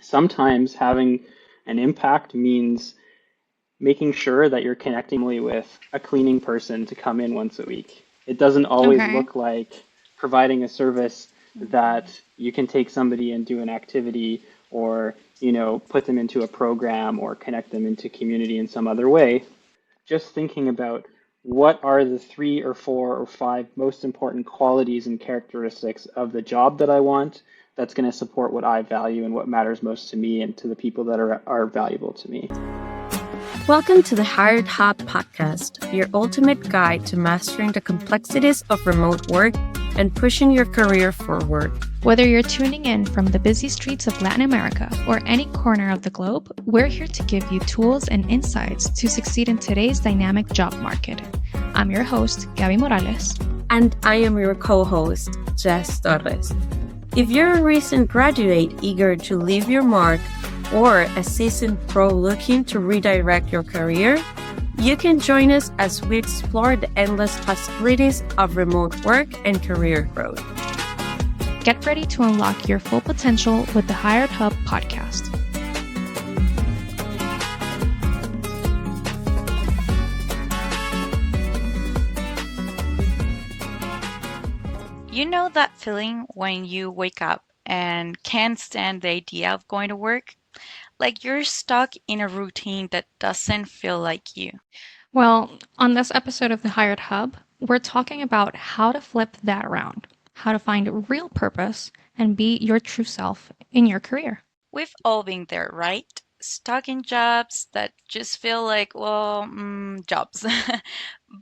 Sometimes having an impact means making sure that you're connecting with a cleaning person to come in once a week. It doesn't always Okay. look like providing a service Mhm. that you can take somebody and do an activity or, put them into a program or connect them into community in some other way. Just thinking about what are the 3 or 4 or 5 most important qualities and characteristics of the job that I want that's going to support what I value and what matters most to me and to the people that are valuable to me. Welcome to the Hired Hub podcast, your ultimate guide to mastering the complexities of remote work and pushing your career forward. Whether you're tuning in from the busy streets of Latin America or any corner of the globe, we're here to give you tools and insights to succeed in today's dynamic job market. I'm your host, Gaby Morales. And I am your co-host, Jess Torres. If you're a recent graduate eager to leave your mark or a seasoned pro looking to redirect your career, you can join us as we explore the endless possibilities of remote work and career growth. Get ready to unlock your full potential with the Hired Hub podcast. You know that feeling when you wake up and can't stand the idea of going to work? Like you're stuck in a routine that doesn't feel like you. Well, on this episode of the Hired Hub, we're talking about how to flip that around, how to find real purpose and be your true self in your career. We've all been there, right? Stuck in jobs that just feel like, jobs.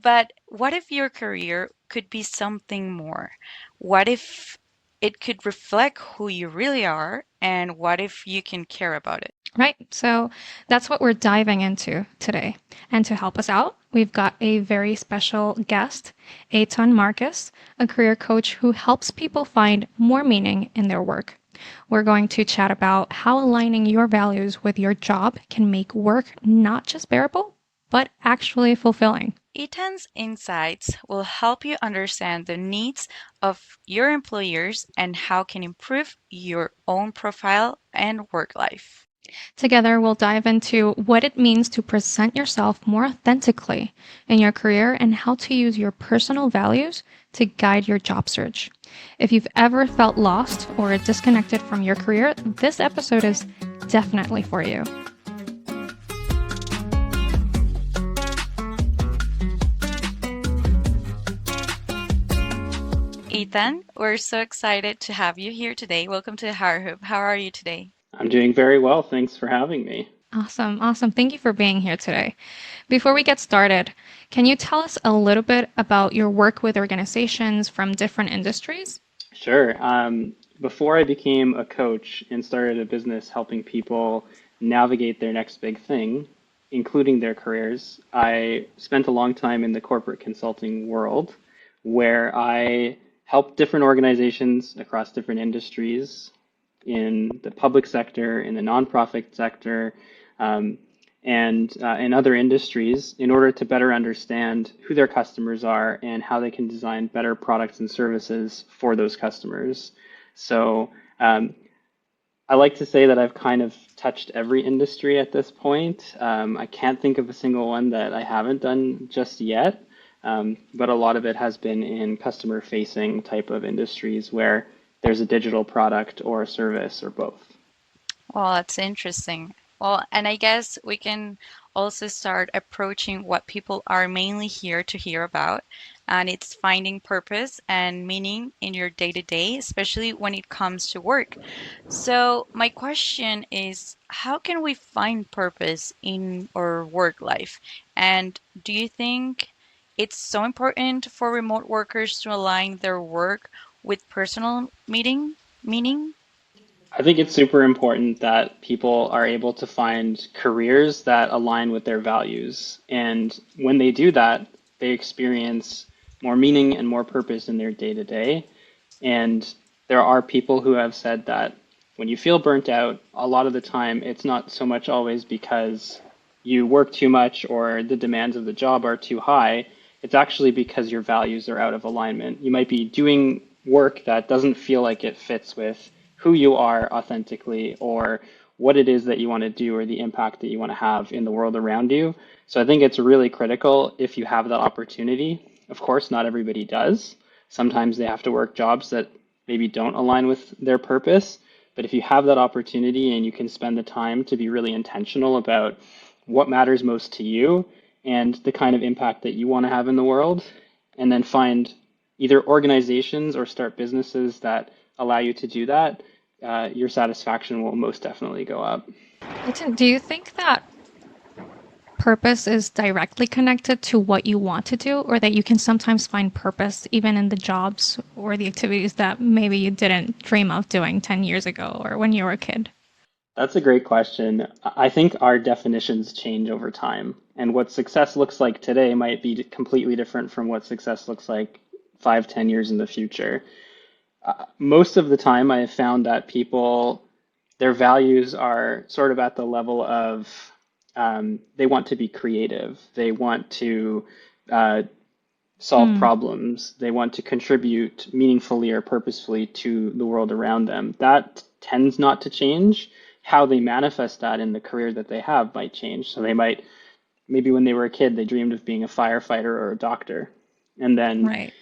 But what if your career could be something more? What if it could reflect who you really are? And what if you can care about it? Right. So that's what we're diving into today. And to help us out, we've got a very special guest, Eitan Markus, a career coach who helps people find more meaning in their work. We're going to chat about how aligning your values with your job can make work not just bearable, but actually fulfilling. Etan's insights will help you understand the needs of your employers and how can improve your own profile and work life. Together, we'll dive into what it means to present yourself more authentically in your career and how to use your personal values to guide your job search. If you've ever felt lost or disconnected from your career, this episode is definitely for you. Ethan, we're so excited to have you here today. Welcome to Harhoop. How are you today? I'm doing very well. Thanks for having me. Awesome. Awesome. Thank you for being here today. Before we get started, can you tell us a little bit about your work with organizations from different industries? Sure. Before I became a coach and started a business helping people navigate their next big thing, including their careers, I spent a long time in the corporate consulting world where I helped different organizations across different industries in the public sector, in the nonprofit sector, um, and in other industries in order to better understand who their customers are and how they can design better products and services for those customers. So I like to say that I've kind of touched every industry at this point. I can't think of a single one that I haven't done just yet, but a lot of it has been in customer facing type of industries where there's a digital product or a service or both. Well, that's interesting. Well, and I guess we can also start approaching what people are mainly here to hear about, and it's finding purpose and meaning in your day to day, especially when it comes to work. So, my question is, how can we find purpose in our work life? And do you think it's so important for remote workers to align their work with personal meaning? I think it's super important that people are able to find careers that align with their values. And when they do that, they experience more meaning and more purpose in their day to day. And there are people who have said that when you feel burnt out, a lot of the time, it's not so much always because you work too much or the demands of the job are too high. It's actually because your values are out of alignment. You might be doing work that doesn't feel like it fits with who you are authentically, or what it is that you want to do, or the impact that you want to have in the world around you. So I think it's really critical if you have that opportunity. Of course, not everybody does. Sometimes they have to work jobs that maybe don't align with their purpose. But if you have that opportunity and you can spend the time to be really intentional about what matters most to you and the kind of impact that you want to have in the world, and then find either organizations or start businesses that allow you to do that, your satisfaction will most definitely go up. Eitan, do you think that purpose is directly connected to what you want to do, or that you can sometimes find purpose even in the jobs or the activities that maybe you didn't dream of doing 10 years ago or when you were a kid? That's a great question. I think our definitions change over time, and what success looks like today might be completely different from what success looks like 5, 10 years in the future. Most of the time, I have found that people, their values are sort of at the level of they want to be creative, they want to uh, solve Hmm. problems, they want to contribute meaningfully or purposefully to the world around them. That tends not to change. How they manifest that in the career that they have might change. So they might, maybe when they were a kid, they dreamed of being a firefighter or a doctor. And then Right.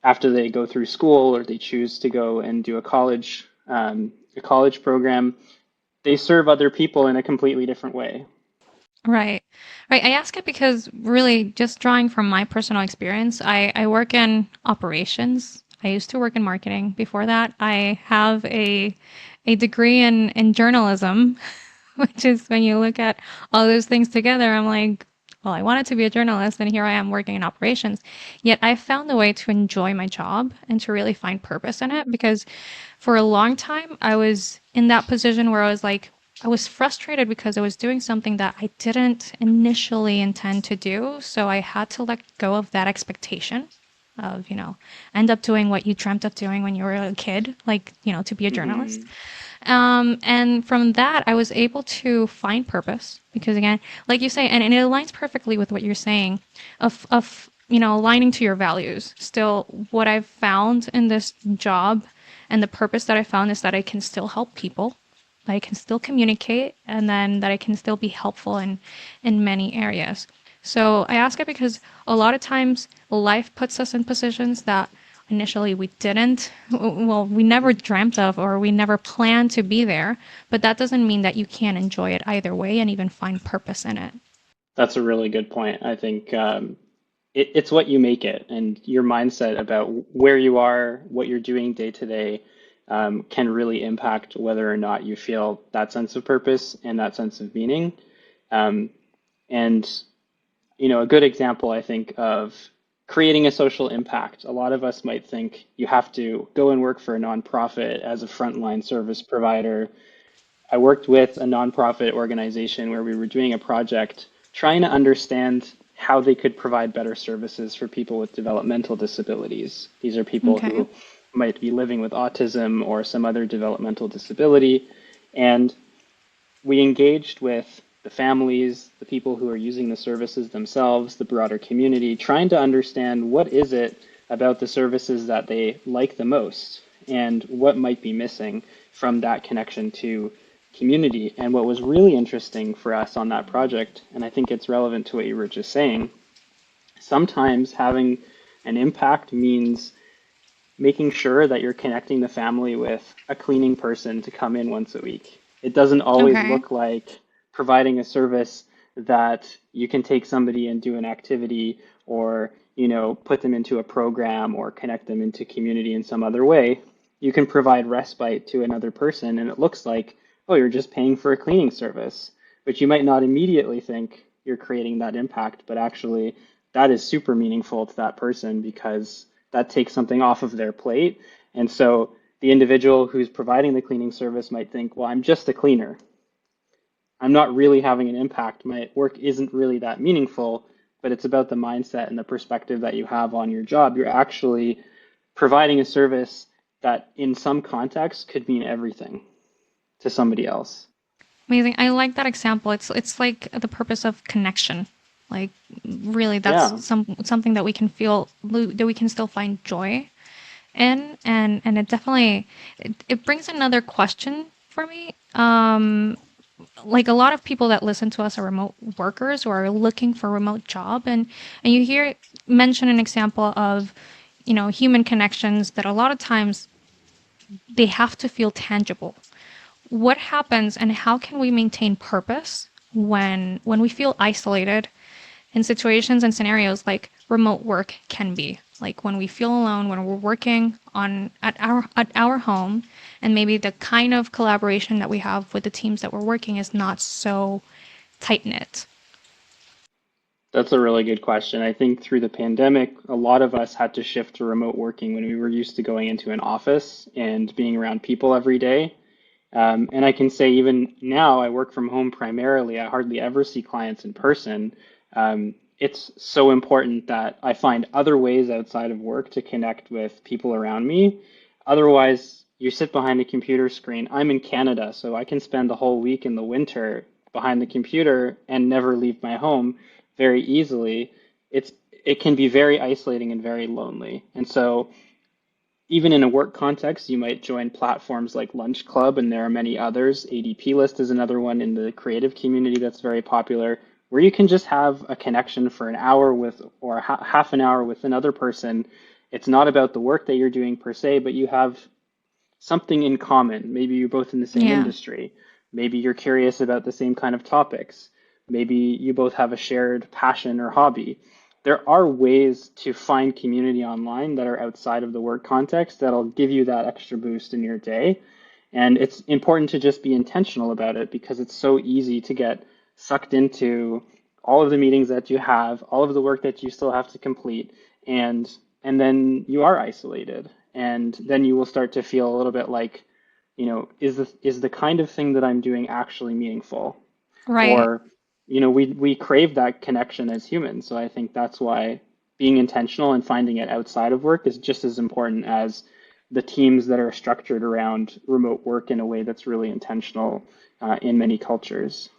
after they go through school or they choose to go and do a college program, they serve other people in a completely different way. Right. Right. I ask it because really just drawing from my personal experience, I work in operations. I used to work in marketing. Before that, I have a degree in journalism, which is when you look at all those things together, I'm like, well, I wanted to be a journalist and here I am working in operations. Yet I found a way to enjoy my job and to really find purpose in it because for a long time I was in that position where I was like, I was frustrated because I was doing something that I didn't initially intend to do. So I had to let go of that expectation of, end up doing what you dreamt of doing when you were a kid, like, to be a journalist. Hmm. And from that, I was able to find purpose because, again, like you say, and it aligns perfectly with what you're saying of aligning to your values. Still, what I've found in this job and the purpose that I found is that I can still help people, that I can still communicate, and then that I can still be helpful in many areas. So I ask it because a lot of times life puts us in positions that initially we didn't, well, we never dreamt of or we never planned to be there, but that doesn't mean that you can't enjoy it either way and even find purpose in it. That's a really good point. I think it's what you make it, and your mindset about where you are, what you're doing day to day, can really impact whether or not you feel that sense of purpose and that sense of meaning. Um, and a good example, I think, of creating a social impact. A lot of us might think you have to go and work for a nonprofit as a frontline service provider. I worked with a nonprofit organization where we were doing a project trying to understand how they could provide better services for people with developmental disabilities. These are people Okay. who might be living with autism or some other developmental disability. And we engaged with the families, the people who are using the services themselves, the broader community, trying to understand what is it about the services that they like the most and what might be missing from that connection to community. And what was really interesting for us on that project, and I think it's relevant to what you were just saying, sometimes having an impact means making sure that you're connecting the family with a cleaning person to come in once a week. It doesn't always Okay. look like providing a service that you can take somebody and do an activity or, put them into a program or connect them into community in some other way. You can provide respite to another person and it looks like, oh, you're just paying for a cleaning service, but you might not immediately think you're creating that impact, but actually that is super meaningful to that person because that takes something off of their plate. And so the individual who's providing the cleaning service might think, well, I'm just a cleaner. I'm not really having an impact. My work isn't really that meaningful, but it's about the mindset and the perspective that you have on your job. You're actually providing a service that in some context could mean everything to somebody else. Amazing. I like that example. It's like the purpose of connection. Like really that's Yeah. something that we can feel that we can still find joy in, and it definitely it brings another question for me. Like a lot of people that listen to us are remote workers or are looking for a remote job, and you hear mention an example of, human connections that a lot of times they have to feel tangible. What happens and how can we maintain purpose when we feel isolated in situations and scenarios like remote work can be, like when we feel alone when we're working on at our home, and maybe the kind of collaboration that we have with the teams that we're working is not so tight knit. That's a really good question. I think through the pandemic, a lot of us had to shift to remote working when we were used to going into an office and being around people every day. And I can say even now, I work from home primarily. I hardly ever see clients in person. It's so important that I find other ways outside of work to connect with people around me. Otherwise, you sit behind a computer screen. I'm in Canada, so I can spend the whole week in the winter behind the computer and never leave my home very easily. It can be very isolating and very lonely. And so even in a work context, you might join platforms like Lunch Club, and there are many others. ADP List is another one in the creative community that's very popular, where you can just have a connection for an hour with, or half an hour with another person. It's not about the work that you're doing per se, but you have something in common. Maybe you're both in the same Yeah. industry. Maybe you're curious about the same kind of topics. Maybe you both have a shared passion or hobby. There are ways to find community online that are outside of the work context that'll give you that extra boost in your day. And it's important to just be intentional about it because it's so easy to get sucked into all of the meetings that you have, all of the work that you still have to complete, and and then you are isolated. And then you will start to feel a little bit like, is the kind of thing that I'm doing actually meaningful? Right. Or, we crave that connection as humans. So I think that's why being intentional and finding it outside of work is just as important as the teams that are structured around remote work in a way that's really intentional in many cultures.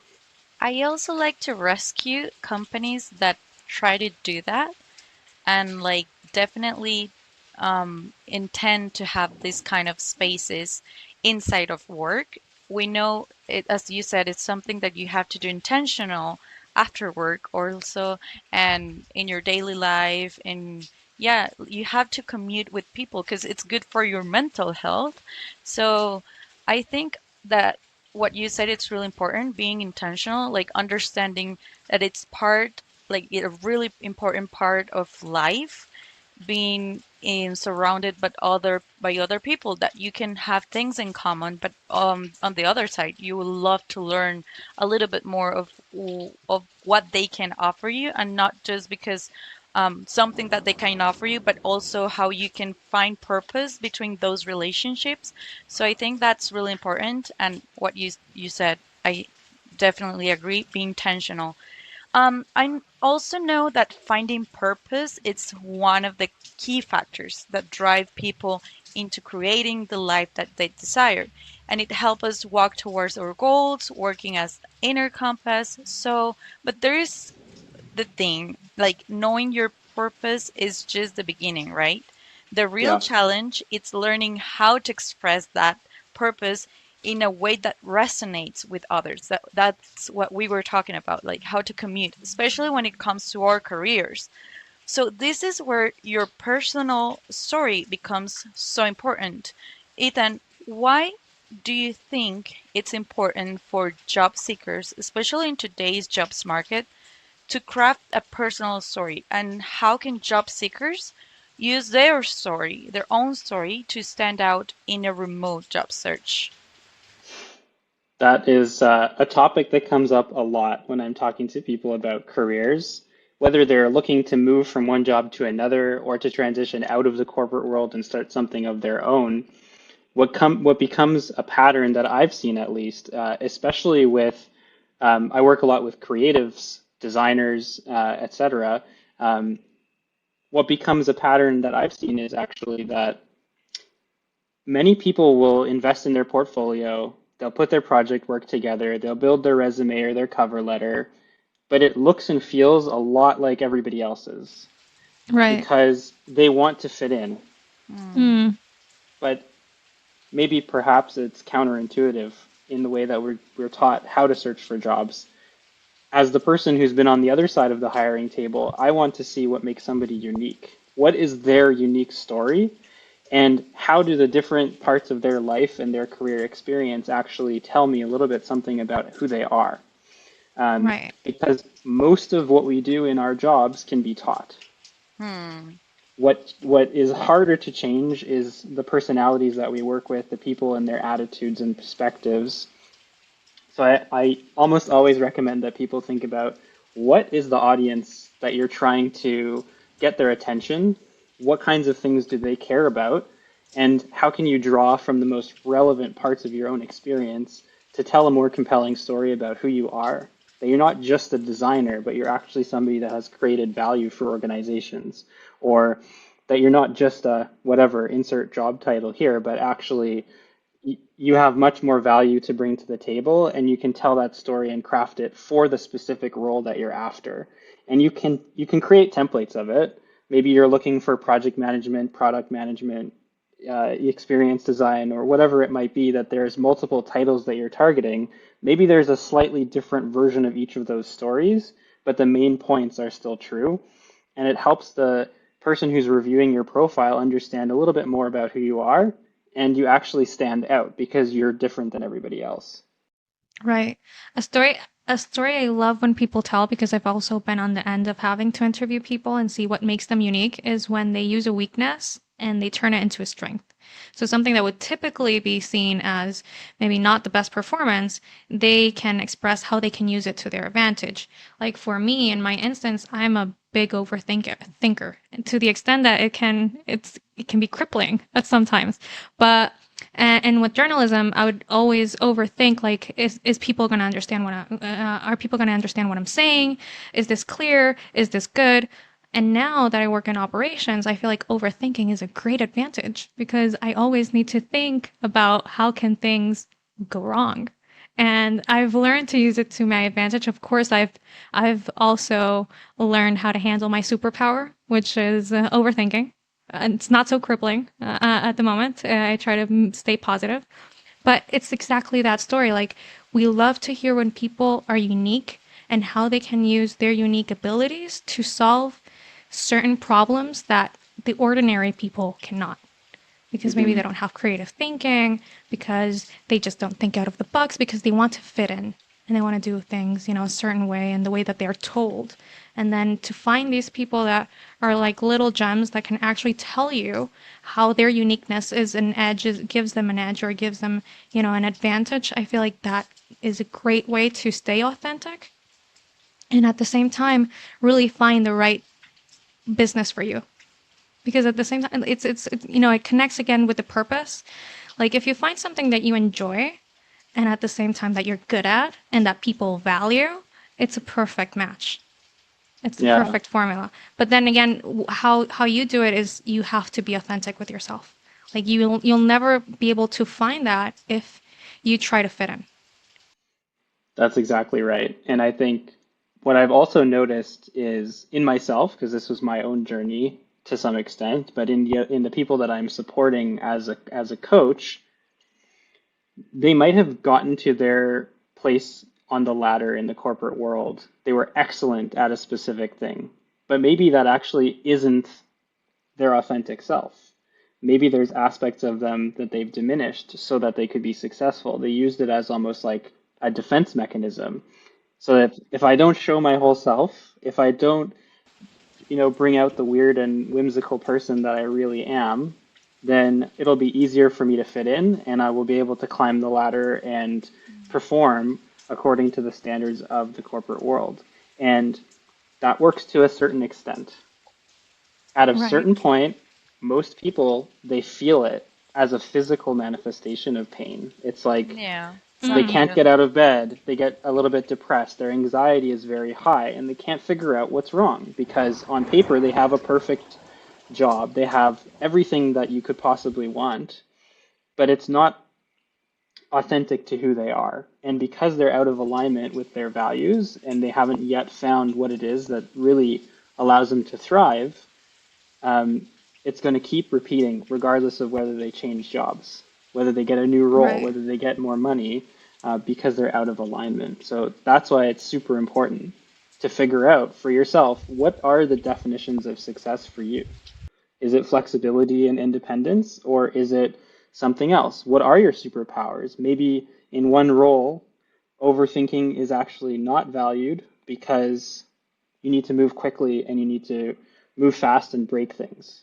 I also like to rescue companies that try to do that and like definitely intend to have these kind of spaces inside of work. We know it, as you said, it's something that you have to do intentional after work also, and in your daily life. And yeah, you have to commute with people because it's good for your mental health. So I think that what you said, it's really important being intentional, like understanding that it's part, like a really important part of life, being in surrounded by other people that you can have things in common, but on the other side you will love to learn a little bit more of what they can offer you, and not just because something that they can offer you, but also how you can find purpose between those relationships. So I think that's really important, and what you said, I definitely agree, being intentional. I also know that finding purpose is one of the key factors that drive people into creating the life that they desire. And it helps us walk towards our goals, working as inner compass. So, but there is the thing, like knowing your purpose is just the beginning, right? The real Yeah. challenge is learning how to express that purpose in a way that resonates with others. That's what we were talking about, like how to commute, especially when it comes to our careers. So this is where your personal story becomes so important. Ethan, why do you think it's important for job seekers, especially in today's jobs market, to craft a personal story, and how can job seekers use their own story, to stand out in a remote job search? That is a topic that comes up a lot when I'm talking to people about careers, whether they're looking to move from one job to another or to transition out of the corporate world and start something of their own. What becomes a pattern that I've seen at least, especially with I work a lot with creatives, designers, etc. Um, what becomes a pattern that I've seen is actually that many people will invest in their portfolio, they'll put their project work together, they'll build their resume or their cover letter, but it looks and feels a lot like everybody else's Right. because they want to fit in. Mm, But maybe perhaps it's counterintuitive in the way that we're taught how to search for jobs. As the person who's been on the other side of the hiring table, I want to see what makes somebody unique. What is their unique story? And how do the different parts of their life and their career experience actually tell me a little bit something about who they are? right. Because most of what we do in our jobs can be taught. Hmm. What is harder to change is the personalities that we work with, the people and their attitudes and perspectives. So I almost always recommend that people think about what is the audience that you're trying to get their attention? What kinds of things do they care about? And how can you draw from the most relevant parts of your own experience to tell a more compelling story about who you are? That you're not just a designer, but you're actually somebody that has created value for organizations, or that you're not just a whatever, insert job title here, but actually you have much more value to bring to the table, and you can tell that story and craft it for the specific role that you're after. And you can create templates of it. Maybe you're looking for project management, product management, experience design, or whatever it might be, that there's multiple titles that you're targeting. Maybe there's a slightly different version of each of those stories, but the main points are still true. And it helps the person who's reviewing your profile understand a little bit more about who you are, and you actually stand out because you're different than everybody else. Right. A story a story I love when people tell, because I've also been on the end of having to interview people and see what makes them unique, is when they use a weakness and they turn it into a strength. So something that would typically be seen as maybe not the best performance, they can express how they can use it to their advantage. Like for me, in my instance, I'm a big thinker to the extent that it can be crippling at sometimes. But and with journalism, I would always overthink, like, is people going to understand are people going to understand what I'm saying? Is this clear? Is this good? And now that I work in operations, I feel like overthinking is a great advantage because I always need to think about how can things go wrong. And I've learned to use it to my advantage. Of course, I've also learned how to handle my superpower, which is overthinking. It's not so crippling at the moment. I try to stay positive, but it's exactly that story. Like, we love to hear when people are unique and how they can use their unique abilities to solve certain problems that the ordinary people cannot, because maybe they Hmm. don't have creative thinking, because they just don't think out of the box, because they want to fit in and they want to do things, a certain way and the way that they're told. And then to find these people that are like little gems that can actually tell you how their uniqueness is an edge, gives them an edge or gives them, an advantage. I feel like that is a great way to stay authentic and at the same time really find the right business for you, because at the same time it connects again with the purpose. Like, if you find something that you enjoy and at the same time that you're good at and that people value, it's a perfect match. It's the Yeah, perfect formula. But then again, how you do it is you have to be authentic with yourself. Like, you'll never be able to find that if you try to fit in. that's exactly right. And I think what I've also noticed is in myself, because this was my own journey to some extent, but in the people that I'm supporting as a coach, they might have gotten to their place on the ladder in the corporate world. They were excellent at a specific thing, but maybe that actually isn't their authentic self. Maybe there's aspects of them that they've diminished so that they could be successful. They used it as almost like a defense mechanism. So that if I don't show my whole self, if I don't, bring out the weird and whimsical person that I really am, then it'll be easier for me to fit in and I will be able to climb the ladder and perform according to the standards of the corporate world. And that works to a certain extent. At a Right. certain point, most people, they feel it as a physical manifestation of pain. It's like Yeah. they Some Mm, can't even. get out of bed, they get a little bit depressed, their anxiety is very high, and they can't figure out what's wrong because on paper they have a perfect job, they have everything that you could possibly want, but it's not authentic to who they are. And because they're out of alignment with their values and they haven't yet found what it is that really allows them to thrive, um, it's going to keep repeating regardless of whether they change jobs, whether they get a new role, Right. whether they get more money, because they're out of alignment. So that's why it's super important to figure out for yourself, what are the definitions of success for you? Is it flexibility and independence, or is it something else? What are your superpowers? Maybe in one role, overthinking is actually not valued because you need to move quickly and you need to move fast and break things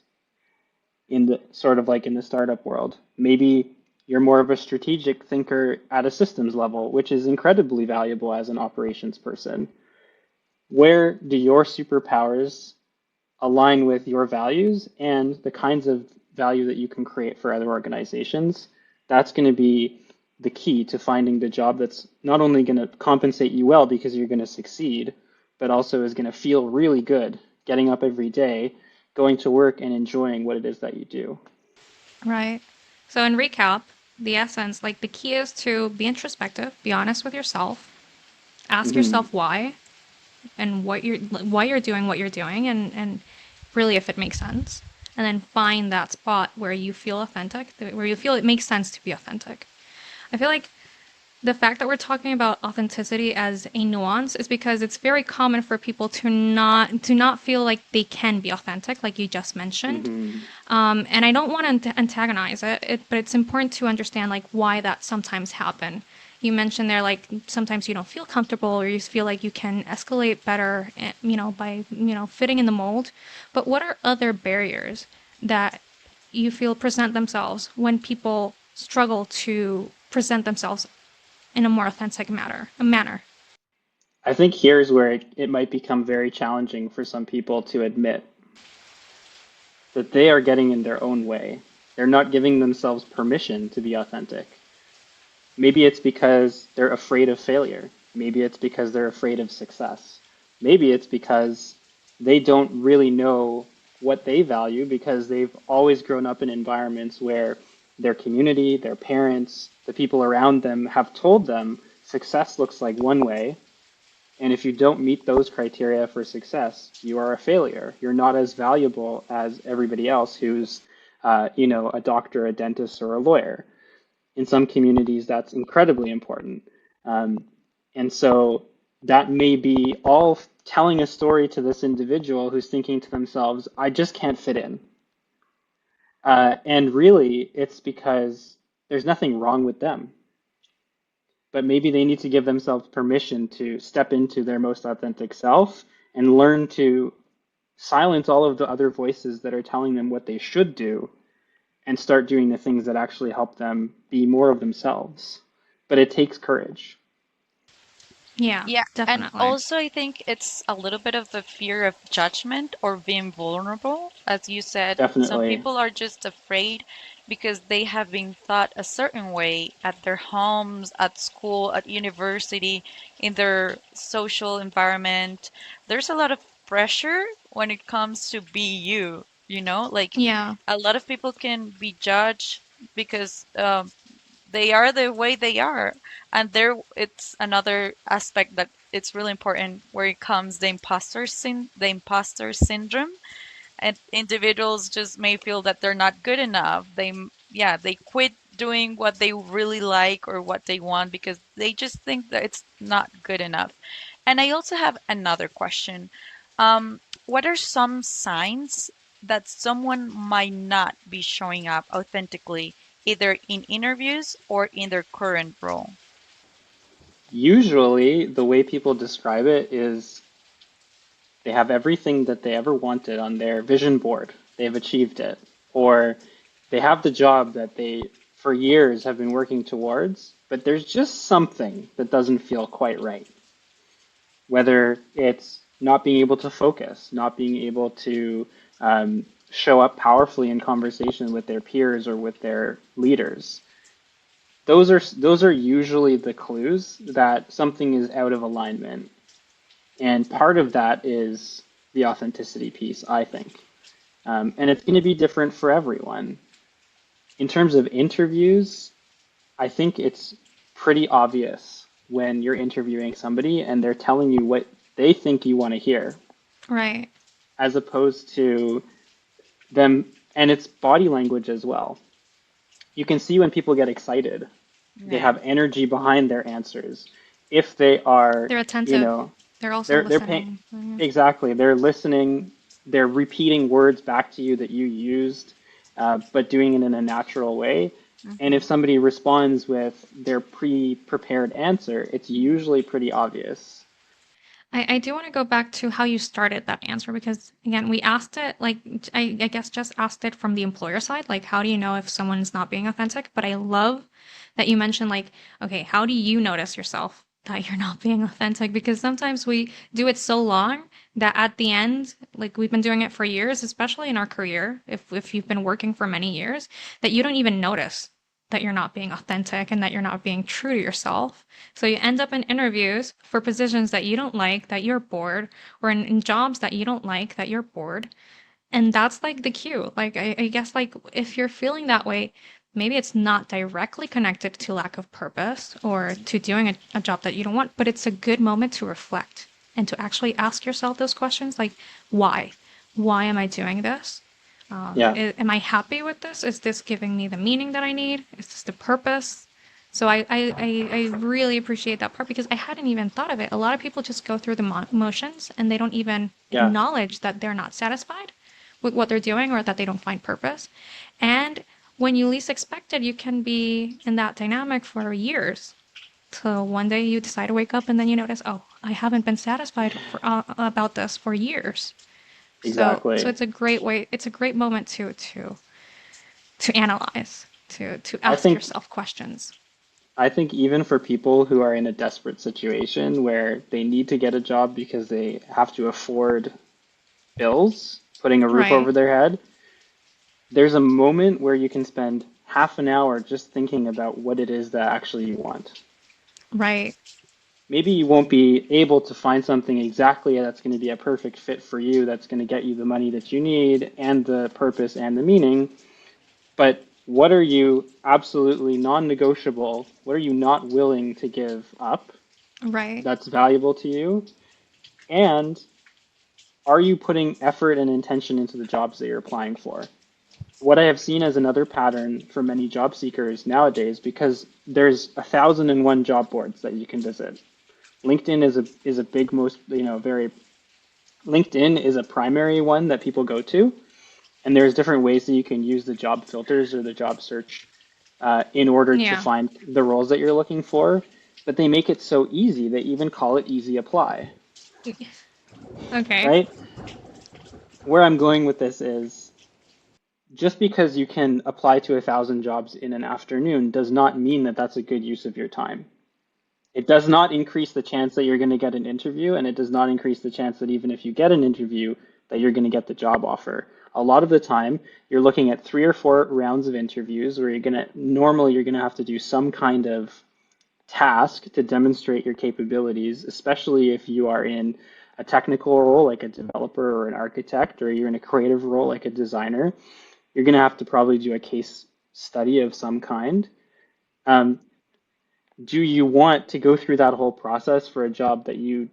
in the sort of like in the startup world. Maybe you're more of a strategic thinker at a systems level, which is incredibly valuable as an operations person. Where do your superpowers align with your values and the kinds of value that you can create for other organizations? That's going to be the key to finding the job that's not only going to compensate you well because you're going to succeed, but also is going to feel really good getting up every day, going to work and enjoying what it is that you do. Right. So in recap, the essence, like the key is to be introspective, be honest with yourself, ask Mm-hmm. yourself why and why you're doing what you're doing, and really if it makes sense. And then find that spot where you feel authentic, where you feel it makes sense to be authentic. I feel like the fact that we're talking about authenticity as a nuance is because it's very common for people to not feel like they can be authentic, like you just mentioned. Mm-hmm. And I don't want to antagonize it, but it's important to understand like why that sometimes happen. You mentioned there like sometimes you don't feel comfortable or you feel like you can escalate better, by fitting in the mold. But what are other barriers that you feel present themselves when people struggle to present themselves in a more authentic manner? I think here's where it might become very challenging for some people to admit that they are getting in their own way. They're not giving themselves permission to be authentic. Maybe it's because they're afraid of failure. Maybe it's because they're afraid of success. Maybe it's because they don't really know what they value because they've always grown up in environments where their community, their parents, the people around them have told them success looks like one way. And if you don't meet those criteria for success, you are a failure. You're not as valuable as everybody else who's, a doctor, a dentist, or a lawyer. In some communities, that's incredibly important. Um, and so that may be all telling a story to this individual who's thinking to themselves, I just can't fit in. And really, it's because there's nothing wrong with them. But maybe they need to give themselves permission to step into their most authentic self and learn to silence all of the other voices that are telling them what they should do and start doing the things that actually help them be more of themselves. But it takes courage. Yeah, Yeah, and definitely. also I think it's a little bit of the fear of judgment or being vulnerable. As you said, some Definitely. people are just afraid because they have been taught a certain way at their homes, at school, at university, in their social environment. There's a lot of pressure when it comes to be you, like Yeah. a lot of people can be judged because they are the way they are, and there it's another aspect that it's really important where it comes the imposter syndrome, and individuals just may feel that they're not good enough. They quit doing what they really like or what they want because they just think that it's not good enough. And I also have another question. What are some signs that someone might not be showing up authentically, either in interviews or in their current role? Usually, the way people describe it is they have everything that they ever wanted on their vision board. They've achieved it. Or they have the job that they, for years, have been working towards, but there's just something that doesn't feel quite right. Whether it's not being able to focus, not being able to show up powerfully in conversation with their peers or with their leaders. Those are usually the clues that something is out of alignment. And part of that is the authenticity piece, I think. And it's going to be different for everyone. In terms of interviews, I think it's pretty obvious when you're interviewing somebody and they're telling you what they think you want to hear, Right. as opposed to them And it's body language as well. You can see when people get excited. They Yeah. have energy behind their answers. If they are, They're you attentive. know, They're also they're paying listening. Mhm. exactly. They're listening. They're repeating words back to you that you used, but doing it in a natural way. And if Hmm. somebody responds with their pre-prepared answer, it's usually pretty obvious. I do want to go back to how you started that answer because, again, we asked it like, I guess just asked it from the employer side. Like, how do you know if someone's not being authentic? But I love that you mentioned, like, okay, how do you notice yourself that you're not being authentic? Because sometimes we do it so long that at the end, like we've been doing it for years, especially in our career, if you've been working for many years, that you don't even notice that you're not being authentic and that you're not being true to yourself. So you end up in interviews for positions that you don't like, that you're bored, or in jobs that you don't like, that you're bored. And that's like the cue. Like, I guess, like, if you're feeling that way, maybe it's not directly connected to lack of purpose or to doing a job that you don't want, but it's a good moment to reflect and to actually ask yourself those questions like, why? Why am I doing this? Yeah, Am I happy with this? Is this giving me the meaning that I need? Is this the purpose? So I really appreciate that part because I hadn't even thought of it. A lot of people just go through the motions and they don't even yeah, acknowledge that they're not satisfied with what they're doing or that they don't find purpose. And when you least expect it, you can be in that dynamic for years. So one day you decide to wake up and then you notice, oh, I haven't been satisfied about this for years. So exactly. it's a great way. It's a great moment to analyze, to I ask think yourself questions. I think even for people who are in a desperate situation where they need to get a job because they have to afford bills, putting a roof Right, over their head, there's a moment where you can spend half an hour just thinking about what it is that actually you want. right. Maybe you won't be able to find something exactly that's going to be a perfect fit for you, that's going to get you the money that you need and the purpose and the meaning, but what are you absolutely non-negotiable? What are you not willing to give up Right. that's valuable to you? And are you putting effort and intention into the jobs that you're applying for? What I have seen as another pattern for many job seekers nowadays, because there's 1,001 job boards that you can visit. LinkedIn is a big most very LinkedIn is a primary one that people go to, and there's different ways that you can use the job filters or the job search in order to Yeah. find the roles that you're looking for. But they make it so easy, they even call it easy apply, Okay. right? Where I'm going with this is just because you can apply to 1,000 jobs in an afternoon does not mean that that's a good use of your time. It does not increase the chance that you're going to get an interview, and it does not increase the chance that even if you get an interview, that you're going to get the job offer. A lot of the time, you're looking at 3 or 4 rounds of interviews where you're going to have to do some kind of task to demonstrate your capabilities, especially if you are in a technical role like a developer or an architect, or you're in a creative role like a designer. You're going to have to probably do a case study of some kind. Um, do you want to go through that whole process for a job that you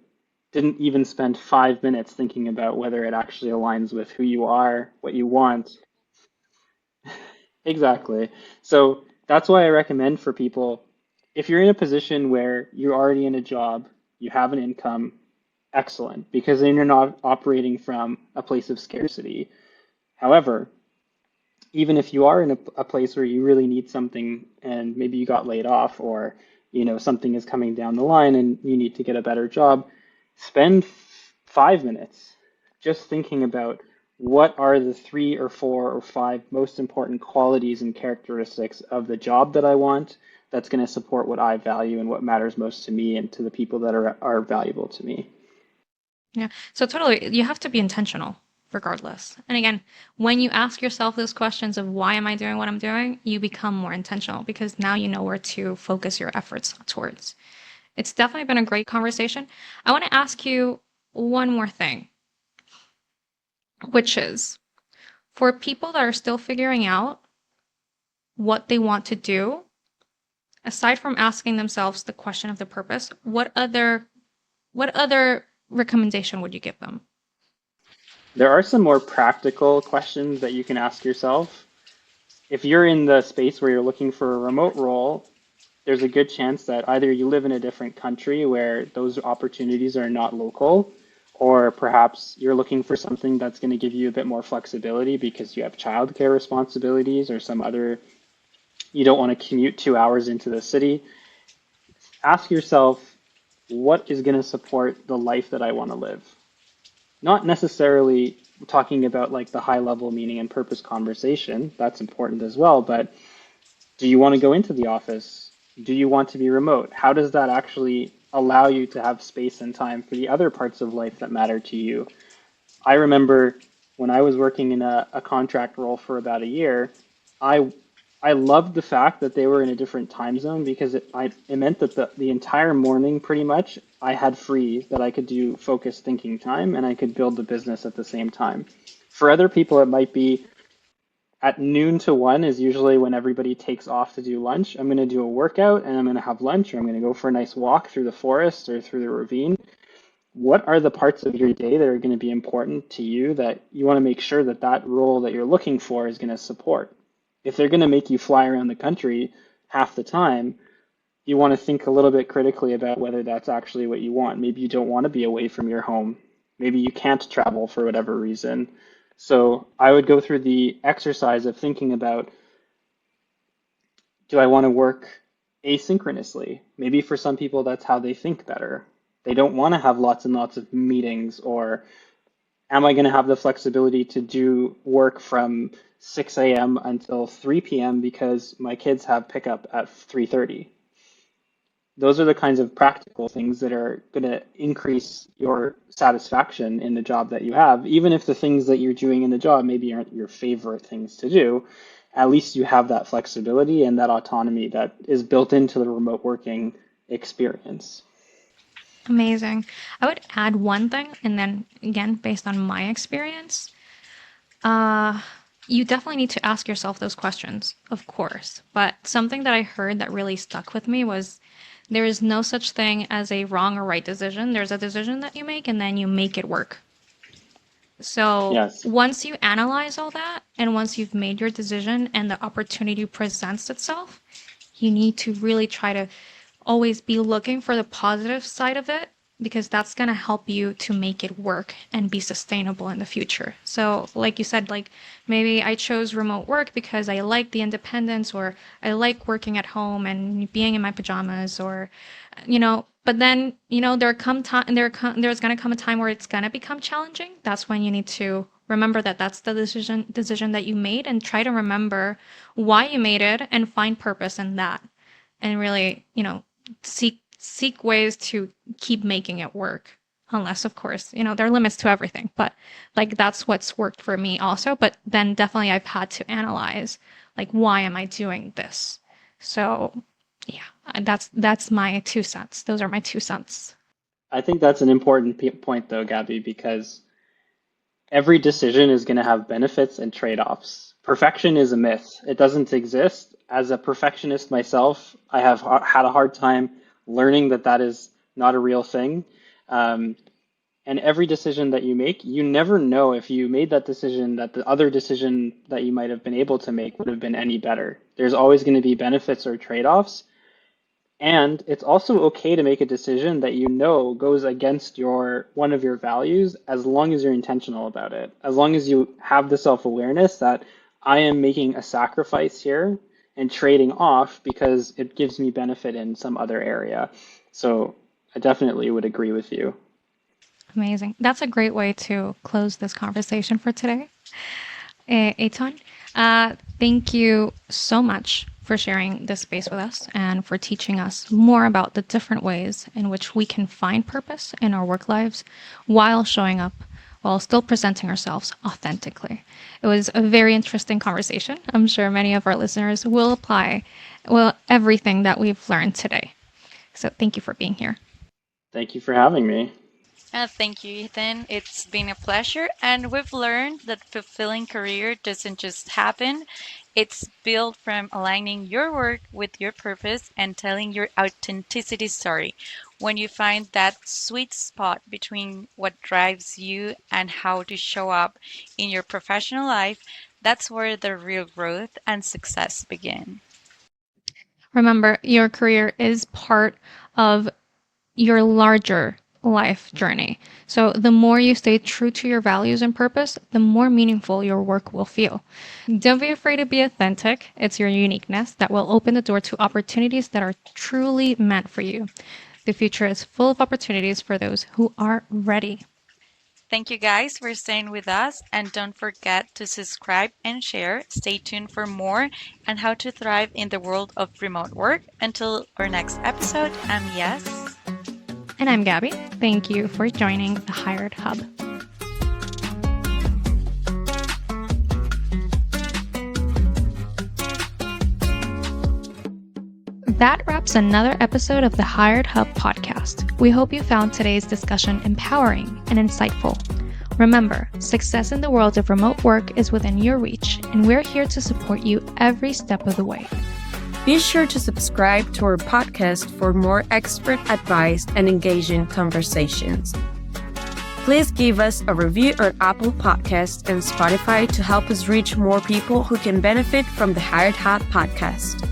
didn't even spend 5 minutes thinking about whether it actually aligns with who you are, what you want? Exactly. So that's why I recommend for people, if you're in a position where you're already in a job, you have an income, excellent, because then you're not operating from a place of scarcity. However, even if you are in a place where you really need something and maybe you got laid off, or something is coming down the line and you need to get a better job, spend 5 minutes just thinking about what are the 3 or 4 or 5 most important qualities and characteristics of the job that I want, that's going to support what I value and what matters most to me and to the people that are valuable to me. Yeah. So totally, you have to be intentional regardless. And again, when you ask yourself those questions of why am I doing what I'm doing, you become more intentional because now you know where to focus your efforts towards. It's definitely been a great conversation. I want to ask you one more thing, which is for people that are still figuring out what they want to do, aside from asking themselves the question of the purpose, what other recommendation would you give them? There are some more practical questions that you can ask yourself. If you're in the space where you're looking for a remote role, there's a good chance that either you live in a different country where those opportunities are not local, or perhaps you're looking for something that's going to give you a bit more flexibility because you have childcare responsibilities or some other, you don't want to commute 2 hours into the city. Ask yourself, what is going to support the life that I want to live? Not necessarily talking about like the high level meaning and purpose conversation, that's important as well, but do you want to go into the office? Do you want to be remote? How does that actually allow you to have space and time for the other parts of life that matter to you? I remember when I was working in a contract role for about a year, I I loved the fact that they were in a different time zone because it meant that the entire morning pretty much I had free that I could do focused thinking time and I could build the business at the same time. For other people, it might be at noon to 1 is usually when everybody takes off to do lunch. I'm going to do a workout and I'm going to have lunch, or I'm going to go for a nice walk through the forest or through the ravine. What are the parts of your day that are going to be important to you that you want to make sure that that role that you're looking for is going to support? If they're going to make you fly around the country half the time, you want to think a little bit critically about whether that's actually what you want. Maybe you don't want to be away from your home. Maybe you can't travel for whatever reason. So I would go through the exercise of thinking about, do I want to work asynchronously? Maybe for some people, that's how they think better. They don't want to have lots and lots of meetings, or am I going to have the flexibility to do work from 6 a.m. until 3 p.m. because my kids have pickup at 3:30? Those are the kinds of practical things that are going to increase your satisfaction in the job that you have. Even if the things that you're doing in the job maybe aren't your favorite things to do, at least you have that flexibility and that autonomy that is built into the remote working experience. Amazing. I would add one thing, and then again, based on my experience, uh, you definitely need to ask yourself those questions, of course. But something that I heard that really stuck with me was there is no such thing as a wrong or right decision. There's a decision that you make, and then you make it work. So Yes. once you analyze all that, and once you've made your decision and the opportunity presents itself, you need to really try to always be looking for the positive side of it, because that's going to help you to make it work and be sustainable in the future. So like you said, like maybe I chose remote work because I like the independence, or I like working at home and being in my pajamas, or but then there's going to come a time where it's going to become challenging. That's when you need to remember that that's the decision that you made, and try to remember why you made it and find purpose in that, and really, seek ways to keep making it work. Unless, of course, there are limits to everything. But like that's what's worked for me also. But then definitely I've had to analyze, like, why am I doing this? So yeah, that's my 2 cents. Those are my 2 cents. I think that's an important point, though, Gabby, because every decision is going to have benefits and trade-offs. Perfection is a myth. It doesn't exist. As a perfectionist myself, I have had a hard time learning that that is not a real thing. Um, and every decision that you make, you never know if you made that decision that the other decision that you might have been able to make would have been any better. There's always going to be benefits or trade-offs. And it's also okay to make a decision that you know goes against your one of your values, as long as you're intentional about it. As long as you have the self-awareness that I am making a sacrifice here and trading off because it gives me benefit in some other area. So I definitely would agree with you. Amazing. That's a great way to close this conversation for today. Eitan, thank you so much for sharing this space with us and for teaching us more about the different ways in which we can find purpose in our work lives while showing up, while still presenting ourselves authentically. It was a very interesting conversation. I'm sure many of our listeners will apply everything that we've learned today. So thank you for being here. Thank you for having me. Thank you, Ethan. It's been a pleasure. And we've learned that fulfilling career doesn't just happen. It's built from aligning your work with your purpose and telling your authenticity story. When you find that sweet spot between what drives you and how to show up in your professional life, that's where the real growth and success begin. Remember, your career is part of your larger life journey. So the more you stay true to your values and purpose, the more meaningful your work will feel. Don't be afraid to be authentic. It's your uniqueness that will open the door to opportunities that are truly meant for you. The future is full of opportunities for those who are ready. Thank you guys for staying with us, and don't forget to subscribe and share. Stay tuned for more on how to thrive in the world of remote work. Until our next episode, I'm Jess. And I'm Gaby. Thank you for joining the Hired Hub. That wraps another episode of the Hired Hub podcast. We hope you found today's discussion empowering and insightful. Remember, success in the world of remote work is within your reach, and we're here to support you every step of the way. Be sure to subscribe to our podcast for more expert advice and engaging conversations. Please give us a review on Apple Podcasts and Spotify to help us reach more people who can benefit from the Hired Hub podcast.